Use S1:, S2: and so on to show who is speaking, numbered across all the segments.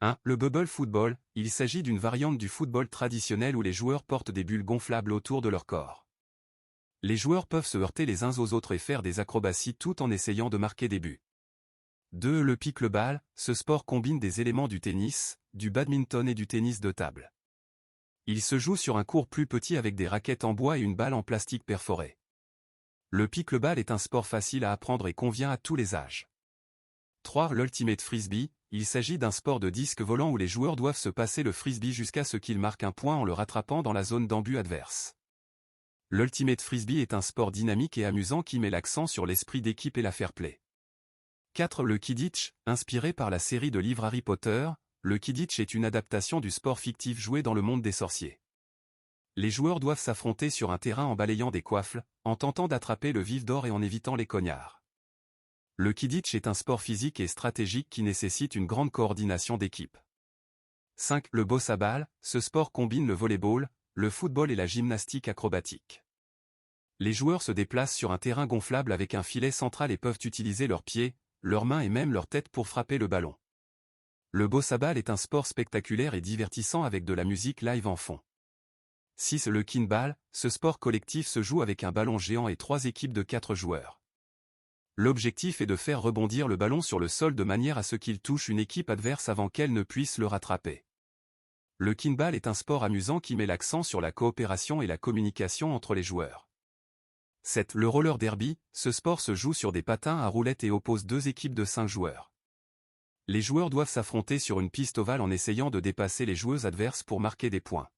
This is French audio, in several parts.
S1: 1. Le bubble football, il s'agit d'une variante du football traditionnel où les joueurs portent des bulles gonflables autour de leur corps. Les joueurs peuvent se heurter les uns aux autres et faire des acrobaties tout en essayant de marquer des buts. 2. Le pickleball, ce sport combine des éléments du tennis, du badminton et du tennis de table. Il se joue sur un court plus petit avec des raquettes en bois et une balle en plastique perforée. Le pickleball est un sport facile à apprendre et convient à tous les âges. 3. L'ultimate frisbee, il s'agit d'un sport de disque volant où les joueurs doivent se passer le frisbee jusqu'à ce qu'ils marquent un point en le rattrapant dans la zone d'embut adverse. L'ultimate frisbee est un sport dynamique et amusant qui met l'accent sur l'esprit d'équipe et la fair play. 4. Le Quidditch, inspiré par la série de livres Harry Potter, le Quidditch est une adaptation du sport fictif joué dans le monde des sorciers. Les joueurs doivent s'affronter sur un terrain en balayant des coiffes, en tentant d'attraper le vif d'or et en évitant les cognards. Le Quidditch est un sport physique et stratégique qui nécessite une grande coordination d'équipe. 5. Le bossa ball, ce sport combine le volleyball, le football et la gymnastique acrobatique. Les joueurs se déplacent sur un terrain gonflable avec un filet central et peuvent utiliser leurs pieds, leurs mains et même leur tête pour frapper le ballon. Le bossa ball est un sport spectaculaire et divertissant avec de la musique live en fond. 6. Le kinball, ce sport collectif se joue avec un ballon géant et 3 équipes de 4 joueurs. L'objectif est de faire rebondir le ballon sur le sol de manière à ce qu'il touche une équipe adverse avant qu'elle ne puisse le rattraper. Le kinball est un sport amusant qui met l'accent sur la coopération et la communication entre les joueurs. 7. Le roller derby, ce sport se joue sur des patins à roulettes et oppose 2 équipes de 5 joueurs. Les joueurs doivent s'affronter sur une piste ovale en essayant de dépasser les joueuses adverses pour marquer des points.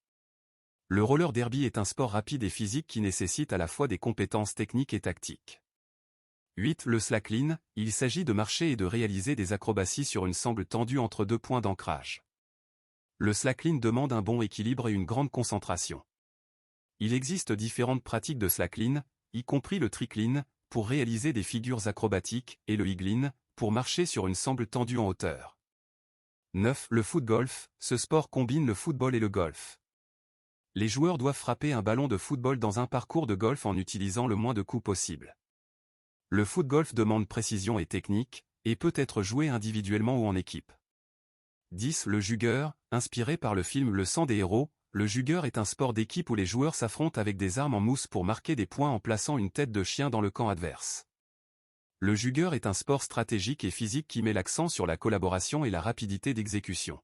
S1: Le roller derby est un sport rapide et physique qui nécessite à la fois des compétences techniques et tactiques. 8. Le slackline, il s'agit de marcher et de réaliser des acrobaties sur une sangle tendue entre 2 points d'ancrage. Le slackline demande un bon équilibre et une grande concentration. Il existe différentes pratiques de slackline, y compris le trickline, pour réaliser des figures acrobatiques, et le higgline, pour marcher sur une sangle tendue en hauteur. 9. Le footgolf, ce sport combine le football et le golf. Les joueurs doivent frapper un ballon de football dans un parcours de golf en utilisant le moins de coups possible. Le footgolf demande précision et technique, et peut être joué individuellement ou en équipe. 10. Le jugueur, inspiré par le film Le sang des héros, le jugueur est un sport d'équipe où les joueurs s'affrontent avec des armes en mousse pour marquer des points en plaçant une tête de chien dans le camp adverse. Le jugueur est un sport stratégique et physique qui met l'accent sur la collaboration et la rapidité d'exécution.